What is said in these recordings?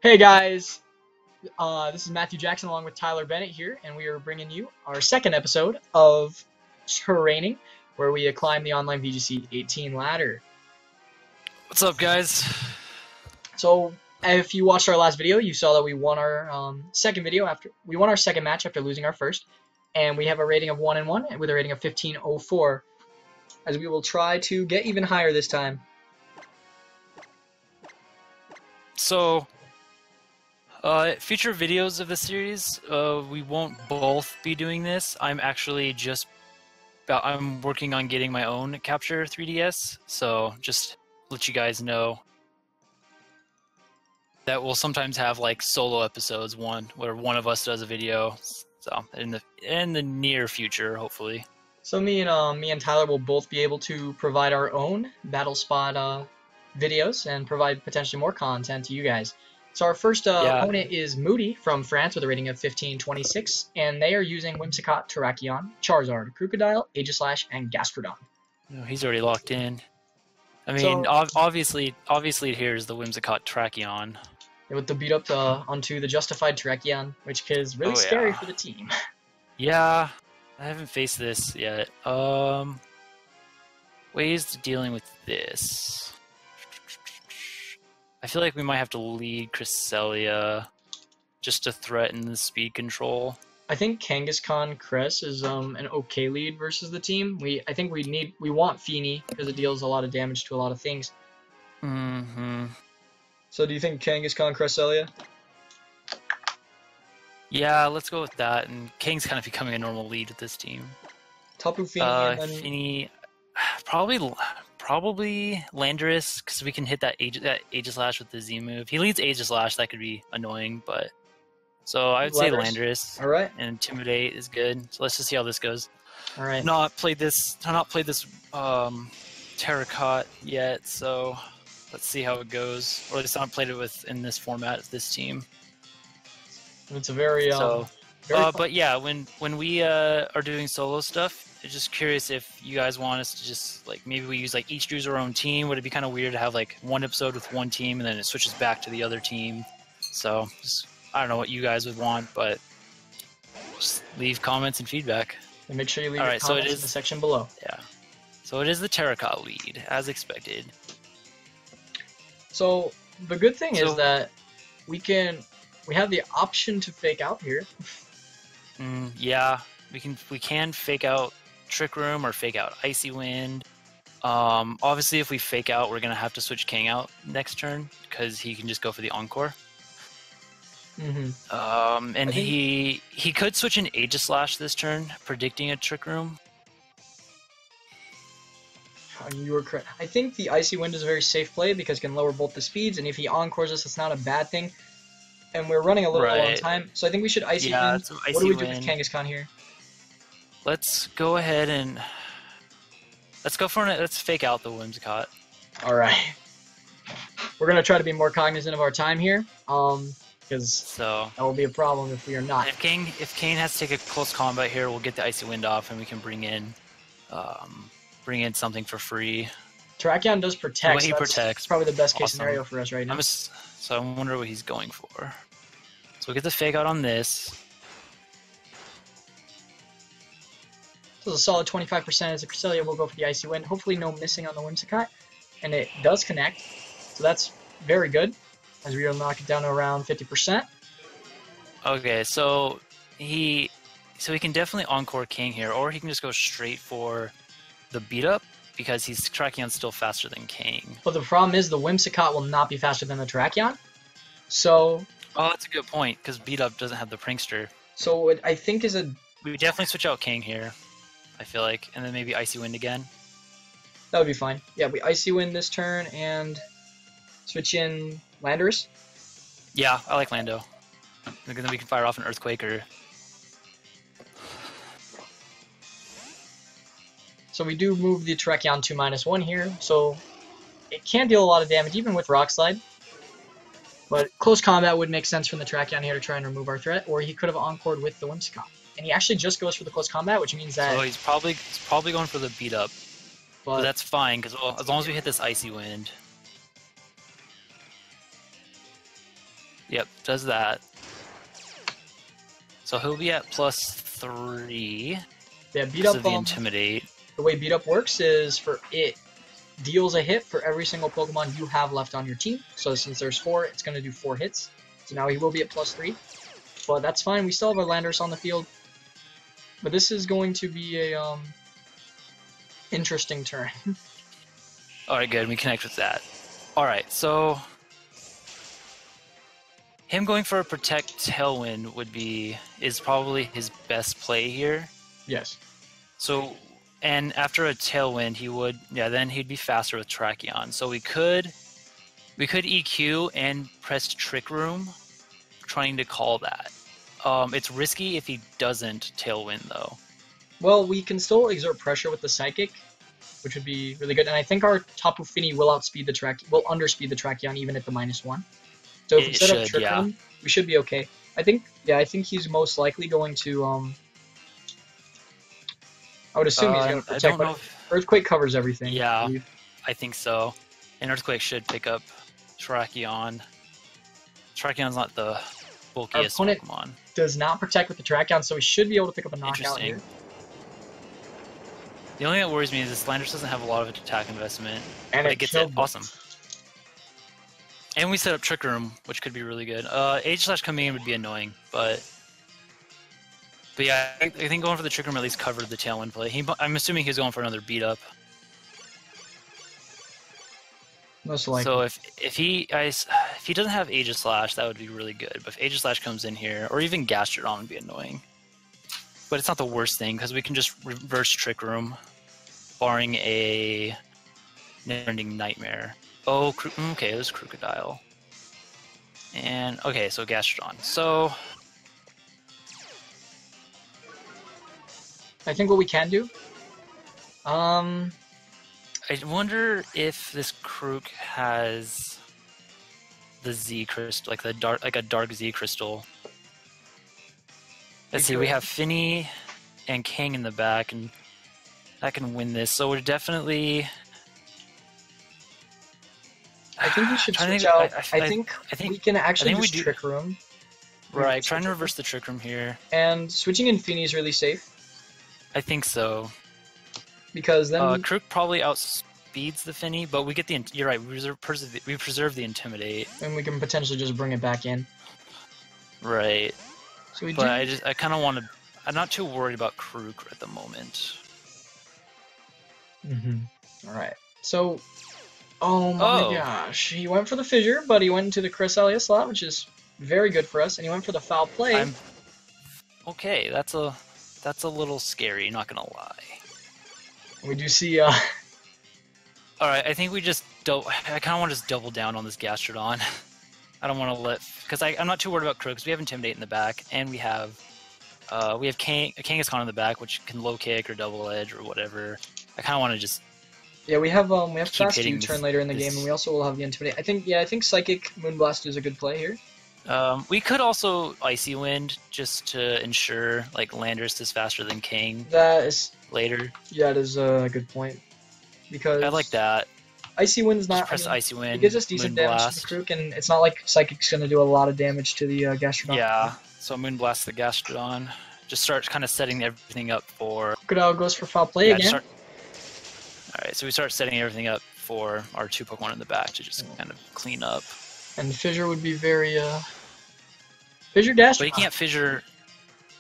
Hey guys, this is Matthew Jackson along with Tyler Bennett here, and we are bringing you our second episode of Terraining, where we climb the online VGC 18 ladder. What's up, guys? So, if you watched our last video, you saw that we won our second match after losing our first, and we have a rating of 1-1 with a rating of 1504, as we will try to get even higher this time. So, future videos of the series, we won't both be doing this. I'm actually I'm working on getting my own Capture 3DS, so just let you guys know that we'll sometimes have like solo episodes, where one of us does a video. So in the near future, hopefully. So me and Tyler will both be able to provide our own battle spot videos and provide potentially more content to you guys. So our first opponent is Moody from France with a rating of 1526, and they are using Whimsicott, Terrakion, Charizard, Crocodile, Aegislash, and Gastrodon. No, he's already locked in. I mean, so, obviously here's the Whimsicott Terrakion. With the beat up onto the Justified Terrakion, which is really scary for the team. Yeah, I haven't faced this yet. Ways to dealing with this. I feel like we might have to lead Cresselia just to threaten the speed control. I think Kangaskhan Cress is an okay lead versus the team. I think we want Feeny because it deals a lot of damage to a lot of things. Mm-hmm. So do you think Kangaskhan Cresselia? Yeah, let's go with that. And Kang's kind of becoming a normal lead with this team. Tapu Feeny and then... Feeny, probably Landorus, because we can hit that Aegislash with the Z move. He leads Aegislash, that could be annoying, but... So I would say Landorus. Alright. And Intimidate is good. So let's just see how this goes. Alright. I've not played this Terra-Cott yet, so let's see how it goes. Or at least I haven't played it in this format of this team. It's a very but yeah, when we are doing solo stuff, I'm just curious if you guys want us to just maybe we use each choose our own team. Would it be kind of weird to have one episode with one team and then it switches back to the other team? So I don't know what you guys would want, but just leave comments and feedback. And make sure you leave your comments in the section below. Yeah. So it is the Terra-Cott lead, as expected. So the good thing is that we have the option to fake out here. Yeah, we can fake out Trick Room or fake out Icy Wind. Obviously, if we fake out, we're gonna have to switch Kang out next turn because he can just go for the Encore. And he could switch an Aegislash this turn, predicting a Trick Room. You were correct. I think the Icy Wind is a very safe play because it can lower both the speeds, and if he Encores us, it's not a bad thing. And we're running a little low on time, so I think we should Icy Wind. What do we do with Kangaskhan here? Let's go ahead and let's fake out the Whimsicott. All right. We're gonna try to be more cognizant of our time here, because that will be a problem if we are not. If Kane has to take a close combat here, we'll get the Icy Wind off, and we can bring in something for free. Terrakion does protect. He protects. Probably the best case scenario for us right now. So I wonder what he's going for. So we'll get the fake out on this. So it's a solid 25% as a Cresselia. We'll go for the Icy Wind. Hopefully no missing on the Whimsicott. And it does connect. So that's very good, as we will knock it down to around 50%. Okay, so he can definitely Encore King here, or he can just go straight for the beat up, because he's Terrakion's still faster than King. But the problem is the Whimsicott will not be faster than the Terrakion. So... Oh, that's a good point, because beat up doesn't have the Prankster. So what I think is we definitely switch out King here, I feel like, and then maybe Icy Wind again. That would be fine. Yeah, we Icy Wind this turn and switch in Landorus. Yeah, I like Lando. And then we can fire off an Earthquake or... So we do move the Terrakion to -1 here, so it can deal a lot of damage even with Rock Slide. But close combat would make sense from the Terrakion here to try and remove our threat, or he could have Encored with the Whimsicott. And he actually just goes for the close combat, which means that... So he's probably going for the beat up. But that's fine, because as long as we hit this Icy Wind. Yep, does that. So he'll be at +3. Yeah, beat because up. of the Intimidate. The way beat up works is for it deals a hit for every single Pokemon you have left on your team. So since there's 4, it's going to do 4 hits. So now he will be at +3. But that's fine. We still have our Landorus on the field. But this is going to be a interesting turn. Alright, good. We connect with that. Alright, so him going for a Protect Tailwind is probably his best play here. Yes. So, and after a Tailwind, then he'd be faster with Terrakion. So we could EQ and press Trick Room, trying to call that. It's risky if he doesn't Tailwind though. Well, we can still exert pressure with the Psychic, which would be really good. And I think our Tapu Fini will underspeed the Terrakion even at the -1. So if we set up Trick Room, we should be okay. I think he's most likely going to I would assume he's going to protect, but Earthquake covers everything. Yeah, I think so. And Earthquake should pick up Terrakion. Terrakion's not the bulkiest Pokemon. Does not protect with the Terrakion, so we should be able to pick up a knockout here. The only thing that worries me is this Landorus doesn't have a lot of attack investment, and it gets it. Awesome. And we set up Trick Room, which could be really good. Age-Slash coming in would be annoying, but yeah, I think going for the Trick Room at least covered the Tailwind play. I'm assuming he's going for another beat up. Most likely. So if he doesn't have Aegislash, that would be really good. But if Aegislash comes in here, or even Gastrodon would be annoying. But it's not the worst thing because we can just reverse Trick Room, barring a never-ending Nightmare. Oh, okay, it was Crocodile. And okay, so Gastrodon. So I think what we can do. I wonder if this Krook has the Z crystal, like a dark Z crystal. Let's see, we have Finny and Kang in the back, and that can win this. So we're definitely. I think we should switch out. I think we can actually use Trick Room. Right, trying to reverse the Trick Room here. And switching in Finny is really safe. I think so. Because then Krook probably outspeeds the Finny, but we get the. You're right. We preserve the Intimidate, and we can potentially just bring it back in. Right. So but I kind of want to. I'm not too worried about Krook at the moment. All right. So, oh my gosh, he went for the Fissure, but he went into the Cresselia slot, which is very good for us, and he went for the Foul Play. Okay, that's a little scary. Not gonna lie. We do see. All right, I think we just I kind of want to just double down on this Gastrodon. I don't want to because I'm not too worried about Krook because we have Intimidate in the back, and we have Kangaskhan in the back, which can low kick or double edge or whatever. I kind of want to just. Yeah, we have fast U-turn later in the game, and we also will have the Intimidate. I think Psychic Moonblast is a good play here. We could also Icy Wind just to ensure like Landorus is faster than King. That is later. Yeah, that is a good point. Because I like that. Icy Wind's not. Just press Icy Wind. It gives us decent damage to the Krook, and it's not like Psychic's going to do a lot of damage to the Gastrodon. Yeah, so Moonblast the Gastrodon. Just start kind of setting everything up for. Crocodile goes for Foul Play again. Alright, so we start setting everything up for our 2 Pokemon in the back to just kind of clean up. And Fissure would be very Fissure Gastrodon. But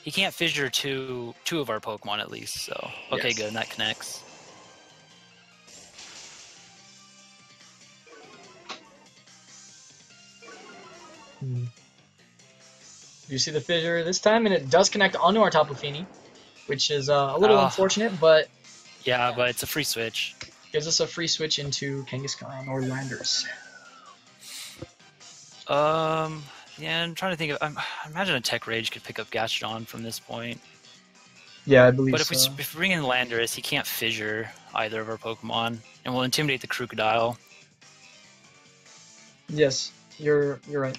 he can't fissure two of our Pokemon at least, so okay, good, and that connects. You see the Fissure this time, and it does connect onto our Tapu Fini, which is a little unfortunate, but yeah, but it's a free switch. Gives us a free switch into Kangaskhan or Landorus. Yeah, I'm trying to think of. I imagine a Tech Rage could pick up Gastrodon from this point. Yeah, I believe so. But if we bring in Landorus, he can't fissure either of our Pokemon, and we'll intimidate the Crocodile. Yes, you're right.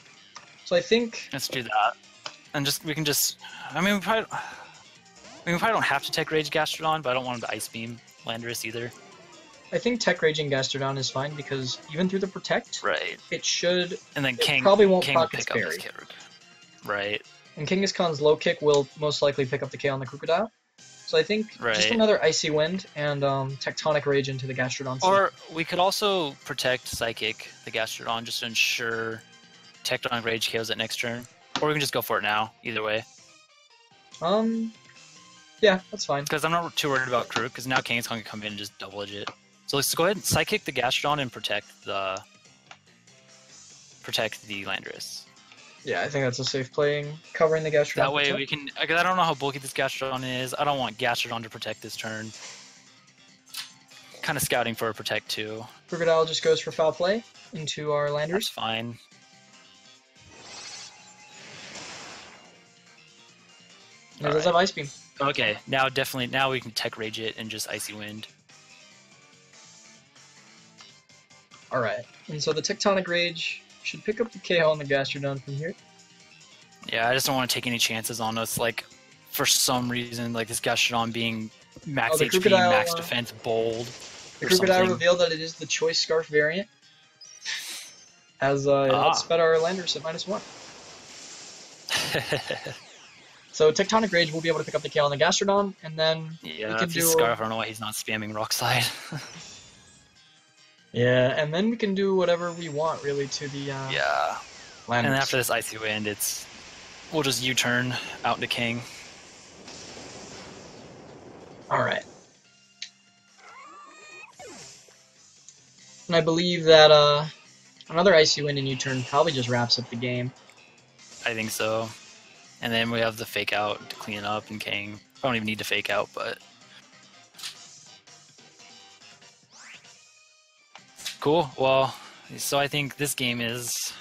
So I think let's do that, and we can just. I mean, we probably don't have to Tech Rage Gastrodon, but I don't want him to Ice Beam Landorus either. I think Tech Raging Gastrodon is fine because even through the Protect, right, it should. and then King probably won't King proc will its pick up berry. his Kid. Right. And Kangaskhan's low kick will most likely pick up the K on the Crocodile. So I think just another Icy Wind and Tectonic Rage into the Gastrodon. Or we could also protect Psychic the Gastrodon just to ensure Tectonic Rage KOs it next turn. Or we can just go for it now, either way. Yeah, that's fine. Because I'm not too worried about Krook, because now Kangaskhan can come in and just double edge it. So let's go ahead and Psychic the Gastrodon and protect the Landorus. Yeah, I think that's a safe play, covering the Gastrodon. That way we can, because I don't know how bulky this Gastrodon is. I don't want Gastrodon to protect this turn. Kind of scouting for a protect too. Crocodile just goes for foul play into our Landorus. That's fine. It does have Ice Beam. Okay, now we can Tech Rage it and just Icy Wind. Alright, and so the Tectonic Rage should pick up the KO on the Gastrodon from here. Yeah, I just don't want to take any chances on us, like, for some reason, like this Gastrodon being max HP, max defense, bold. The Crocodile revealed that it is the Choice Scarf variant, as it outspeed our Landorus at -1. So Tectonic Rage will be able to pick up the KO on the Gastrodon, and then we can do Scarf. I don't know why he's not spamming Rock Slide. Yeah, and then we can do whatever we want, really, to the Landorus. And after this Icy Wind, we'll just U-turn out into King. Alright. And I believe that another Icy Wind and U-turn probably just wraps up the game. I think so. And then we have the Fake Out to clean it up in King. I don't even need to Fake Out, but... Cool. Well, so I think this game is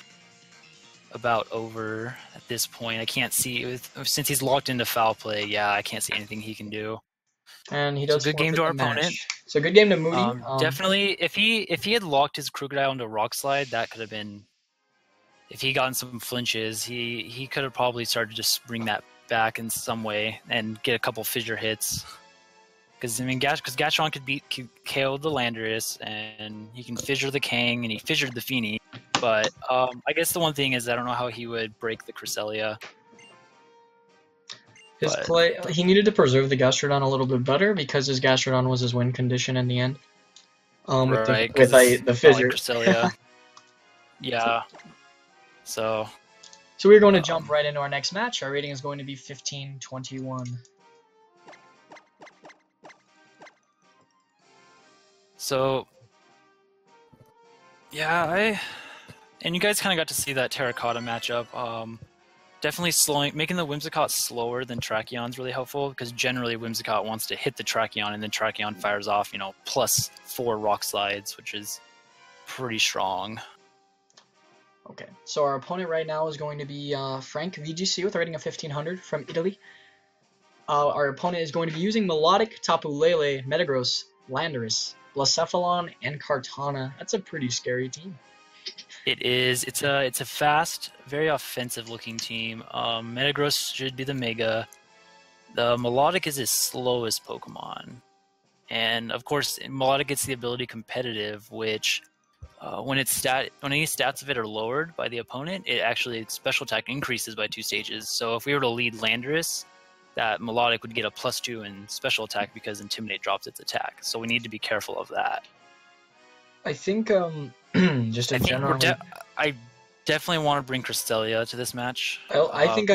about over at this point. I can't see, since he's locked into foul play, yeah, I can't see anything he can do. And he does good game to our opponent. So good game to Moody. Definitely, if he had locked his Crocodile into Rock Slide, that could have been... If he got in some flinches, he could have probably started to just bring that back in some way and get a couple fissure hits. Because I mean, Gastrodon could KO the Landorus, and he can fissure the Kang, and he fissured the Feeny. But I guess the one thing is I don't know how he would break the Cresselia. His play, he needed to preserve the Gastrodon a little bit better because his Gastrodon was his win condition in the end. With the fissure. Cresselia. Yeah. So we're going to jump right into our next match. Our rating is going to be 15-21. So, yeah, and you guys kind of got to see that Terra-Cott matchup. Definitely making the Whimsicott slower than Terrakion's really helpful, because generally Whimsicott wants to hit the Terrakion, and then Terrakion fires off, +4 Rock Slides, which is pretty strong. Okay, so our opponent right now is going to be Frank VGC with a rating of 1500 from Italy. Our opponent is going to be using Melodic, Tapu Lele, Metagross, Landorus, Blacephalon, and Kartana. That's a pretty scary team. It is. It's a fast, very offensive-looking team. Metagross should be the Mega. The Melodic is his slowest Pokemon, and of course, Melodic gets the ability Competitive, which when any stats of it are lowered by the opponent, its special attack increases by 2 stages. So if we were to lead Landorus, that Melodic would get a +2 in special attack because Intimidate drops its attack. So we need to be careful of that. I think just in general, I definitely want to bring Cresselia to this match. I think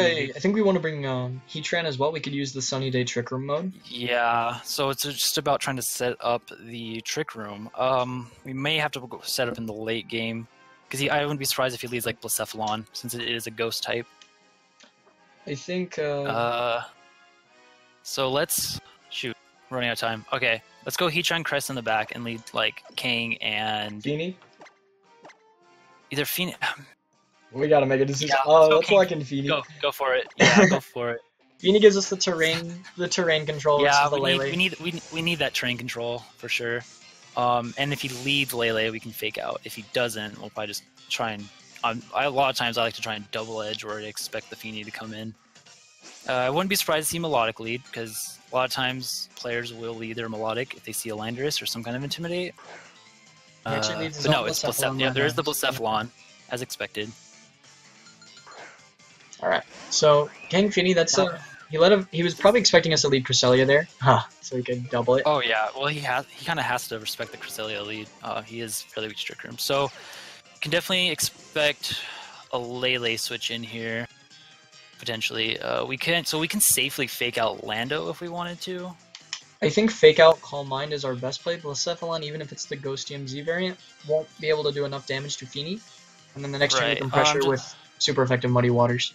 we want to bring Heatran as well. We could use the Sunny Day Trick Room mode. Yeah, so it's just about trying to set up the Trick Room. We may have to set up in the late game, because I wouldn't be surprised if he leads like Blacephalon, since it is a Ghost type. I think. So let's shoot. We're running out of time. Okay, let's go Heatran Crest in the back and lead like Kang and Feeny. Either Feeny. We gotta make a decision. Yeah, let's lock in Feeny. Go for it. Yeah, go for it. Feeny gives us the terrain control. Yeah, we need that terrain control for sure. And if he leads Lele, we can Fake Out. If he doesn't, we'll probably just try and. A lot of times I like to try and double edge, or I expect the Feeny to come in. I wouldn't be surprised to see melodic lead, because a lot of times players will lead their melodic if they see a Landorus or some kind of intimidate. He actually leads his but own no, it's Blacephalon. Yeah, there is the Blacephalon, as expected. All right. So King Fini, that's he was probably expecting us to lead Cresselia there, so he could double it. Oh yeah, well he kind of has to respect the Cresselia lead. He is fairly weak Trick Room, so you can definitely expect a Lele switch in here potentially. We can safely fake out Lando if we wanted to. I think fake out Calm Mind is our best play. Blacephalon, even if it's the Ghost DMZ variant, won't be able to do enough damage to Fini, and then the next turn we can pressure with super effective Muddy Waters.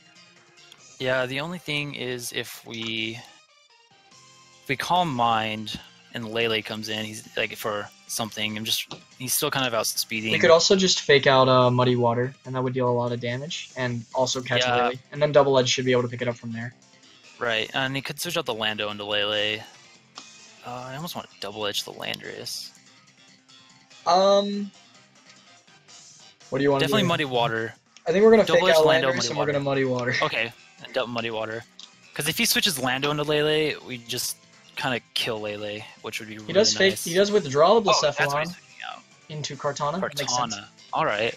Yeah, the only thing is if we Calm Mind and Lele comes in, he's like for something, he's still kind of outspeeding. We could also just fake out Muddy Water, and that would deal a lot of damage, and also catch Lele, and then Double Edge should be able to pick it up from there. Right, and he could switch out the Lando into Lele. I almost want to Double Edge the Landorus. What do you want to do? Definitely Muddy Water. I think we're going to fake out Landorus, and we're going to Muddy Water. Okay, and double Muddy Water. Because if he switches Lando into Lele, we just kind of kill Lele, which would be really nice. He does withdraw the Blacephalon into Kartana. Kartana. Alright.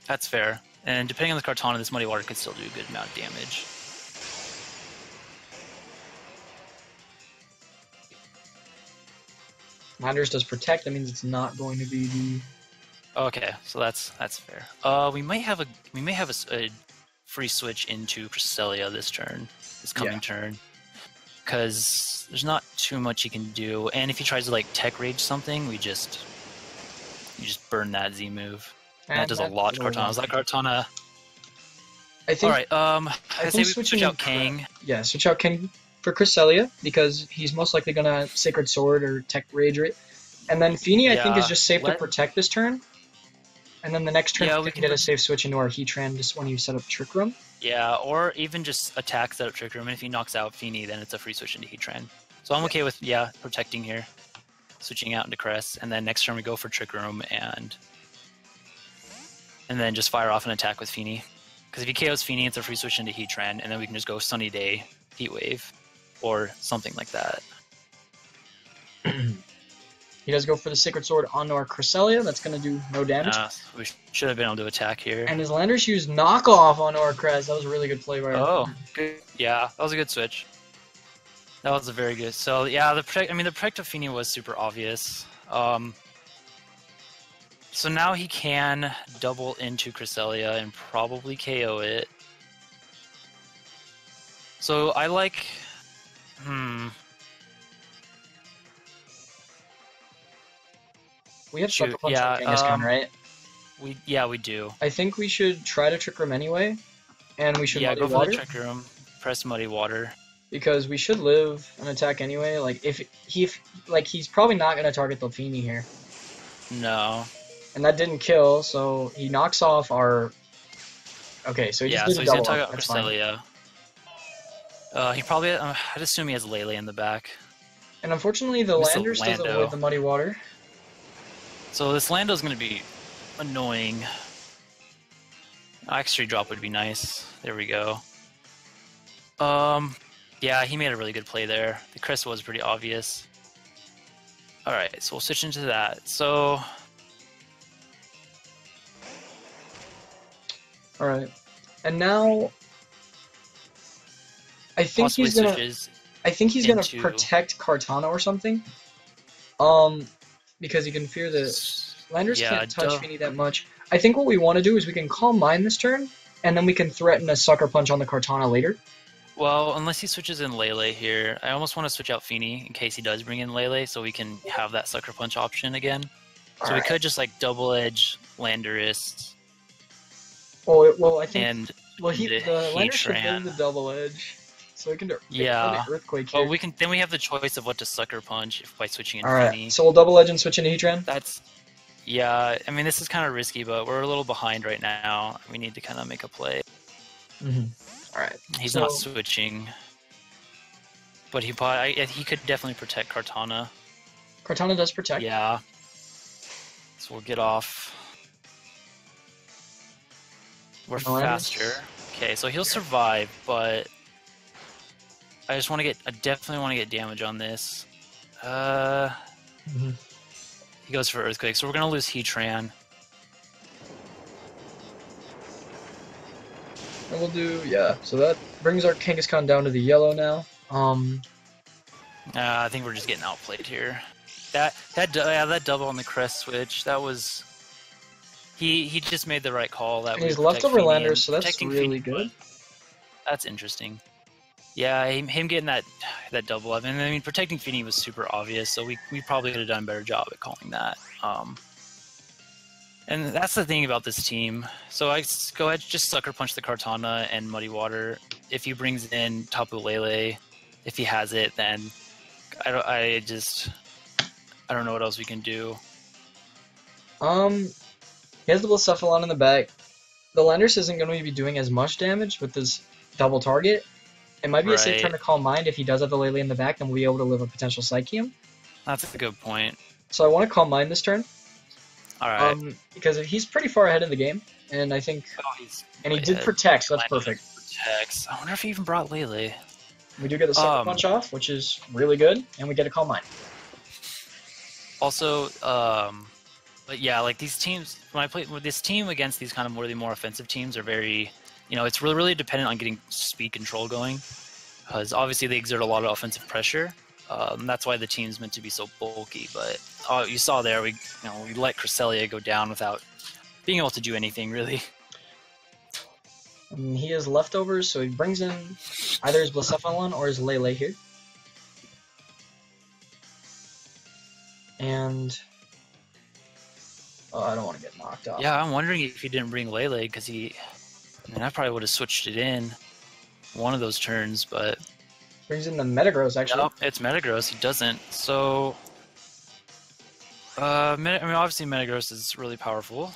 That's fair. And depending on the Kartana, this Muddy Water could still do a good amount of damage. Landorus does protect, that means it's not going to be the... Okay, so that's fair. We might have a free switch into Cresselia this coming turn, because there's not too much he can do. And if he tries to like Tech Rage something, you just burn that Z move. And that does a lot to Kartana. Is that Kartana? I think. All right. I say we switch out Kang. Yeah, switch out Kang for Cresselia, because he's most likely gonna Sacred Sword or Tech Rage it. And then Fini, I think, is just safe to protect this turn. And then the next turn we can get a safe switch into our Heatran just when you set up Trick Room. Yeah, or even just attack, set up Trick Room, and if he knocks out Fini, then it's a free switch into Heatran. So I'm okay with, protecting here. Switching out into Crest, and then next turn we go for Trick Room, and then just fire off an attack with Fini. Because if he KOs Fini, it's a free switch into Heatran, and then we can just go Sunny Day, Heat Wave, or something like that. He does go for the Sacred Sword onto our Cresselia. That's going to do no damage. We should have been able to attack here. And his Landorus used Knockoff onto our Crest. That was a really good play by our good. Yeah, that was a good switch. That was a very good. So yeah, the protect of Fini was super obvious. So now he can double into Cresselia and probably KO it. So I like... We have Sucker Punch on Kangaskhan, right? We do. I think we should try to Trick Room anyway, and we should Muddy Water. For the Trick Room, press Muddy Water. Because we should live an attack anyway. Like if he's probably not gonna target the Fini here. No. And that didn't kill, so he knocks off our. Okay, so he just did a double. So he's gonna target Cresselia. He probably. I'd assume he has Lele in the back. And unfortunately, the Landorus doesn't avoid the Muddy Water. So this Lando's going to be annoying. X3 drop would be nice. There we go. Yeah, he made a really good play there. The crest was pretty obvious. Alright, so we'll switch into that. So... Alright. And now... I think he's gonna protect Kartana or something. Because he can fear the Landorus can't touch Fini that much. I think what we want to do is we can Calm Mind this turn, and then we can threaten a Sucker Punch on the Kartana later. Well, unless he switches in Lele here, I almost want to switch out Fini in case he does bring in Lele, so we can have that Sucker Punch option again. So we could just like Double Edge Landorus. Well, I think the Landorus should bring the Double Edge. So we can do Earthquake here. Well, then we have the choice of what to Sucker Punch by switching in Fini. Alright, so we'll Double Edge and switch into Heatran? Yeah, I mean, this is kind of risky, but we're a little behind right now. We need to kind of make a play. Alright. He's not switching. But he could definitely protect Kartana. Kartana does protect? Yeah. So we'll get off. We're faster. Okay, so he'll survive, but I just want to get. I definitely want to get damage on this. He goes for Earthquake, so we're gonna lose Heatran. And we'll do, yeah, so that brings our Kangaskhan down to the yellow now. I think we're just getting outplayed here. That double on the crest switch, that was... He just made the right call. That and he's leftover Landorus, so that's really good. That's interesting. Yeah, him getting that double up, and I mean, protecting Feeny was super obvious, so we probably could have done a better job at calling that. And that's the thing about this team. So I go ahead, just Sucker Punch the Kartana and Muddy Water. If he brings in Tapu Lele, if he has it, then I don't know what else we can do. He has the Blacephalon in the back. The Landorus isn't going to be doing as much damage with this double target. It might be a safe turn to Calm Mind. If he does have the Lele in the back, then we'll be able to live a potential Psychium. That's a good point. So I want to Calm Mind this turn. Alright. Because he's pretty far ahead in the game, and I think... and he did Protect, so that's perfect. Protects. I wonder if he even brought Lele. We do get the Sucker Punch off, which is really good, and we get a Calm Mind. Also, but yeah, like these teams, when I play with this team against these kind of more offensive teams are very, it's really dependent on getting speed control going, because obviously they exert a lot of offensive pressure. That's why the team's meant to be so bulky. But you saw there, we let Cresselia go down without being able to do anything really. He has leftovers, so he brings in either his Blacephalon or his Lele here. And I don't want to get knocked off. Yeah, I'm wondering if he didn't bring Lele, because I probably would have switched it in one of those turns, but... Brings in the Metagross, actually. Nope, it's Metagross. He doesn't. So, obviously Metagross is really powerful.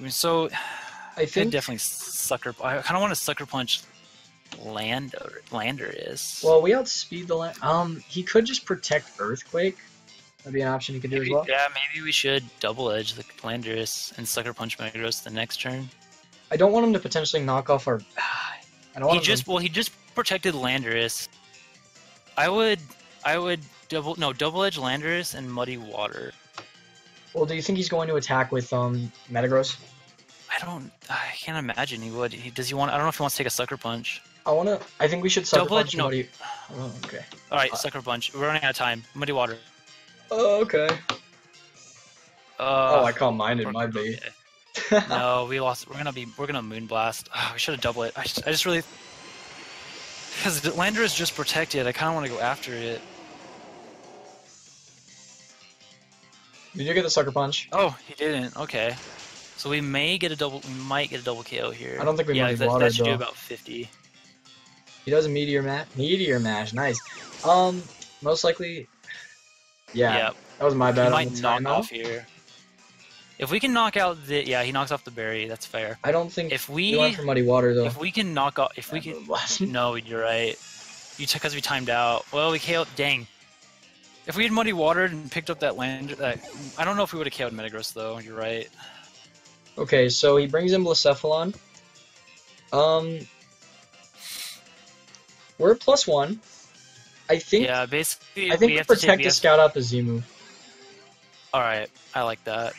So I think definitely I kind of want to Sucker Punch Landorus. Well, we outspeed the he could just Protect Earthquake. That'd be an option he could do as well. Yeah, maybe we should Double Edge the Landorus and Sucker Punch Metagross the next turn. I don't want him to potentially knock off our... I don't want he just protected Landorus. I would double edge Landorus and Muddy Water. Well, do you think he's going to attack with Metagross? I can't imagine he would. Does he want? I don't know if he wants to take a Sucker Punch. I think we should Sucker Punch Muddy. Oh, okay. All right, Sucker Punch. We're running out of time. Muddy Water. Oh, okay. I Calm Minded my bait. Okay. No, we lost. We're gonna Moonblast. Oh, we should have double it. I just really. Because Landorus is just protected, I kind of want to go after it. Did you get the Sucker Punch? Oh, he didn't. Okay, so we might get a double KO here. I don't think we might Water, that should do about 50. He does a Meteor Mash. Nice. Most likely. Yeah. Yep. That was my bad. He might knock off here. If we can knock out he knocks off the berry. That's fair. I don't think we went for Muddy Water though. If we can knock off, no, you're right. Because we timed out. Well, we KO'd. Dang. If we had Muddy Watered and picked up that land, I don't know if we would have KO'd Metagross though. You're right. Okay, so he brings in Blacephalon. We're +1. I think. Yeah, basically. I think we protect the Scout out the Z move. All right, I like that.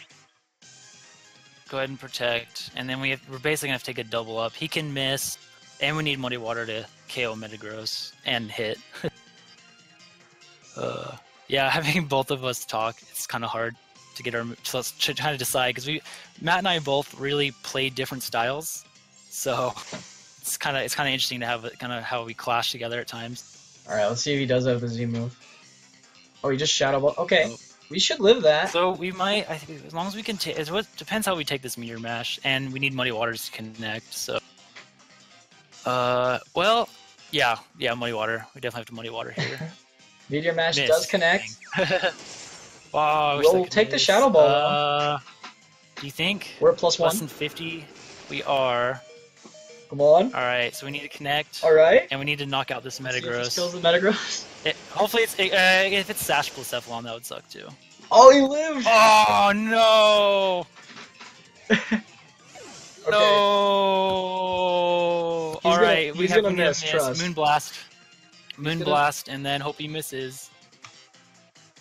Go ahead and protect, and then we're basically gonna have to take a double up. He can miss, and we need Muddy Water to KO Metagross and hit. Yeah, having both of us talk, it's kind of hard to get to try to decide because Matt and I both really played different styles, so it's kind of interesting to have kind of how we clash together at times. All right, let's see if he does have the Z move. Oh, he just Shadow Ball. Okay. Oh. We should live that. So we might, I think, as long as we can take, depends how we take this Meteor Mash, and we need Muddy Waters to connect, so. Well, yeah, Muddy Water. We definitely have to Muddy Water here. Meteor Mash does connect. Wow, we'll take the Shadow Ball. Do you think? We're at +1. Less than 50? We are. Come on. Alright, so we need to connect. Alright. And we need to knock out this Metagross. Kills the Metagross. Hopefully if it's Sash Blacephalon, that would suck too. Oh, he lived! Oh, no! Okay. No! He's gonna miss, trust. Moonblast, and then hope he misses.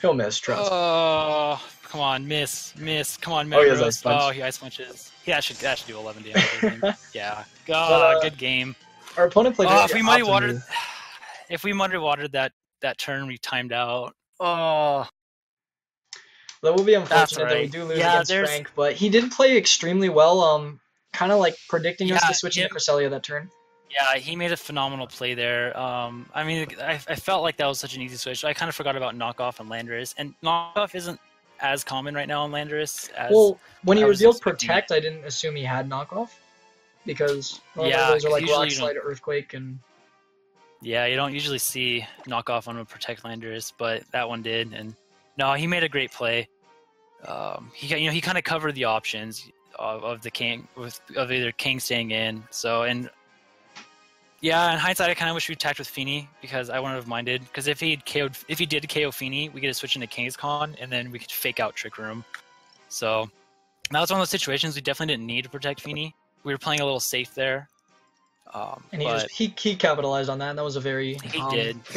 He'll miss, trust. Oh, come on, miss. Come on, Metagross. Oh, he has Ice Punch. Oh, he Ice Punches. Yeah, that should do 11 damage, I think. Yeah. God, good game. Our opponent played if we Muddy Watered that turn, we timed out. Oh. That will be unfortunate that we do lose against Frank, but he did play extremely well, kind of like predicting us to switch into Cresselia that turn. Yeah, he made a phenomenal play there. I mean, I felt like that was such an easy switch. I kind of forgot about Knockoff and Landorus, and Knockoff isn't as common right now on Landorus. Well, when he revealed Protect, I didn't assume he had Knockoff, because those are like Rock Slide, Earthquake, and... Yeah, you don't usually see Knockoff on a Protect Landorus, but that one did, and no, he made a great play. He kind of covered the options of the King, of either King staying in, so, and... Yeah, in hindsight, I kind of wish we attacked with Fini because I wouldn't have minded. Because if he did KO Fini, we could have switched into Kangaskhan and then we could fake out Trick Room. So that was one of those situations we definitely didn't need to protect Fini. We were playing a little safe there. And he capitalized on that, and that was a very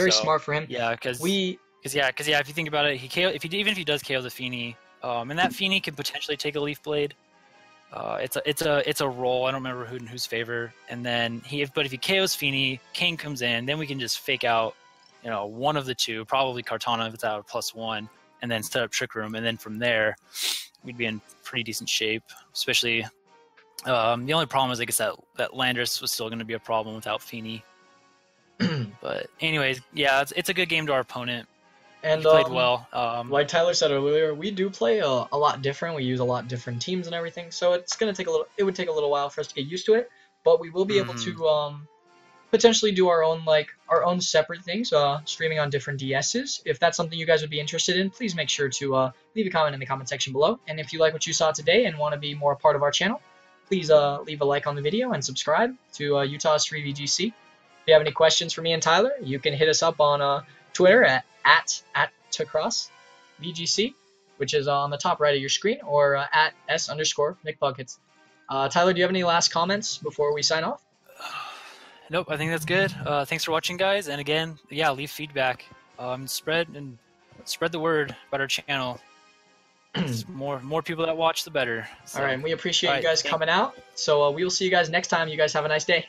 smart for him. Yeah, because if you think about it, even if he does KO the Fini, and that Fini could potentially take a Leaf Blade. It's a roll. I don't remember in whose favor. And then but if he KOs Fini, King comes in, then we can just fake out, one of the two, probably Kartana if it's out of +1, and then set up Trick Room, and then from there, we'd be in pretty decent shape. Especially, the only problem is I guess that Landorus was still going to be a problem without Fini. But anyways, yeah, it's a good game to our opponent. And he played well. Like Tyler said earlier, we do play a lot different. We use a lot different teams and everything, so it would take a little while for us to get used to it. But we will be able to potentially do our own separate things, streaming on different DSs. If that's something you guys would be interested in, please make sure to leave a comment in the comment section below. And if you like what you saw today and want to be more a part of our channel, please leave a like on the video and subscribe to Utah's Free VGC. If you have any questions for me and Tyler, you can hit us up on Twitter at @TaCrossVGC, which is on the top right of your screen, or at @S_McBuckets. Tyler, do you have any last comments before we sign off? Nope, I think that's good. Thanks for watching, guys, and again, yeah, leave feedback. Spread the word about our channel. more people that watch, the better. So, all right, and we appreciate you guys coming out. So we will see you guys next time. You guys have a nice day.